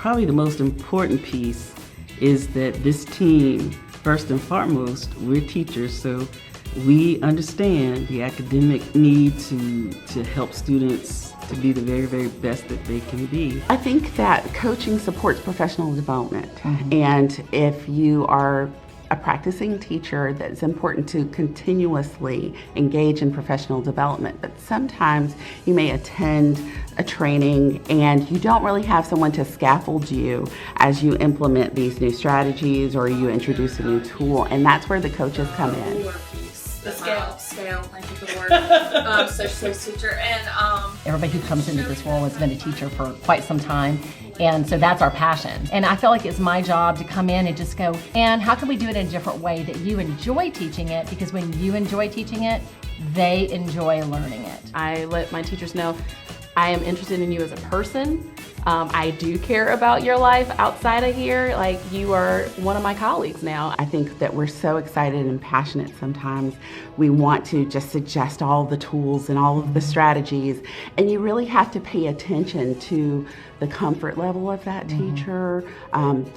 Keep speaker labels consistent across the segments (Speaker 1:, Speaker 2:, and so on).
Speaker 1: probably the most important piece is that this team, first and foremost, we're teachers, so we understand the academic need to help students to be the very, very best that they can be.
Speaker 2: I think that coaching supports professional development. And if you are a practicing teacher, that it's important to continuously engage in professional development. But sometimes you may attend a training and you don't really have someone to scaffold you as you implement these new strategies or you introduce a new tool, and that's where the coaches come in.
Speaker 3: The scale, thank you for the word, social studies teacher. And
Speaker 4: everybody who comes into this role has been a teacher for quite some time, and so that's our passion. And I feel like it's my job to come in and just go, and how can we do it in a different way that you enjoy teaching it, because when you enjoy teaching it, they enjoy learning it.
Speaker 5: I let my teachers know I am interested in you as a person. I do care about your life outside of here. Like, you are one of my colleagues now.
Speaker 2: I think that we're so excited and passionate sometimes. We want to just suggest all the tools and all of the strategies, and you really have to pay attention to the comfort level of that teacher,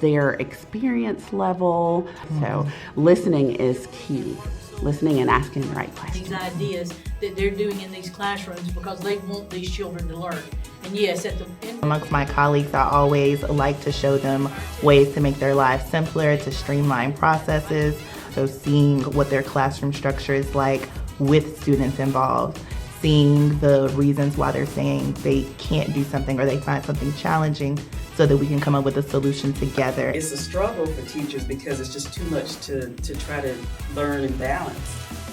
Speaker 2: their experience level. So listening is key. Listening and asking the right questions.
Speaker 6: These ideas that they're doing in these classrooms because they want these children to learn. And yes, at the end,
Speaker 7: amongst my colleagues, I always like to show them ways to make their lives simpler, to streamline processes. So seeing what their classroom structure is like with students involved, seeing the reasons why they're saying they can't do something or they find something challenging, so that we can come up with a solution together.
Speaker 1: It's a struggle for teachers because it's just too much to try to learn and balance.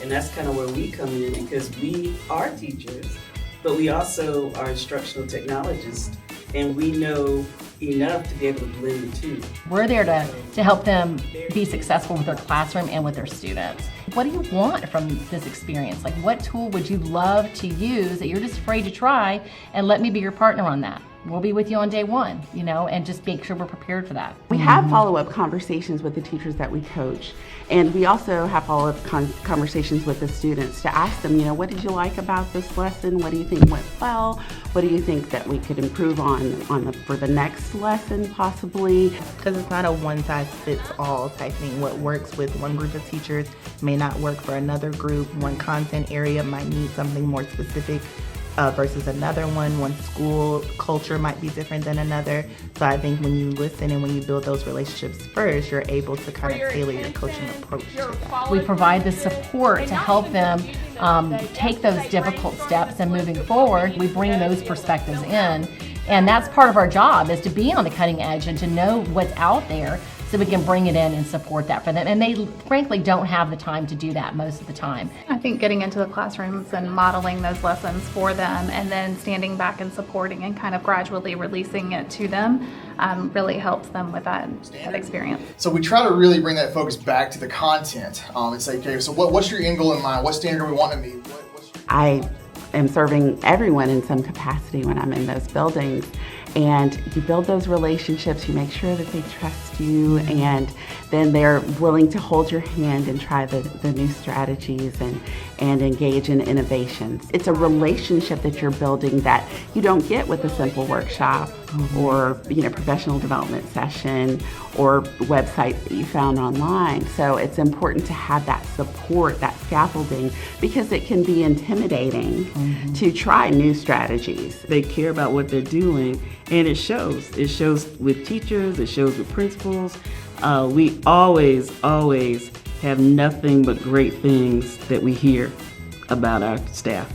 Speaker 1: And that's kind of where we come in, because we are teachers, but we also are instructional technologists, and we know enough to be able to blend the two.
Speaker 4: We're there to help them be successful with their classroom and with their students. What do you want from this experience? Like, what tool would you love to use that you're just afraid to try, and let me be your partner on that? We'll be with you on day one, and just make sure we're prepared for that.
Speaker 2: We have follow-up conversations with the teachers that we coach, and we also have follow-up conversations with the students to ask them, what did you like about this lesson? What do you think went well? What do you think that we could improve on for the next lesson possibly?
Speaker 7: Because it's not a one-size-fits-all type thing. What works with one group of teachers may not work for another group. One content area might need something more specific versus another one. One school culture might be different than another. So I think when you listen and when you build those relationships first, you're able to kind of tailor your coaching approach to that.
Speaker 4: We provide the support to help them take those difficult steps, and moving forward, we bring those perspectives in. And that's part of our job, is to be on the cutting edge and to know what's out there, so we can bring it in and support that for them. And they frankly don't have the time to do that most of the time.
Speaker 8: I think getting into the classrooms and modeling those lessons for them, and then standing back and supporting and kind of gradually releasing it to them really helps them with that experience.
Speaker 9: So we try to really bring that focus back to the content and say, okay, so what's your end goal in mind? What standard we want to meet?
Speaker 2: I am serving everyone in some capacity when I'm in those buildings. And you build those relationships, you make sure that they trust you, and then they're willing to hold your hand and try the new strategies and engage in innovations. It's a relationship that you're building that you don't get with a simple workshop or professional development session or website that you found online. So it's important to have that support, that scaffolding, because it can be intimidating to try new strategies.
Speaker 1: They care about what they're doing, and it shows. It shows with teachers, it shows with principals. We always have nothing but great things that we hear about our staff.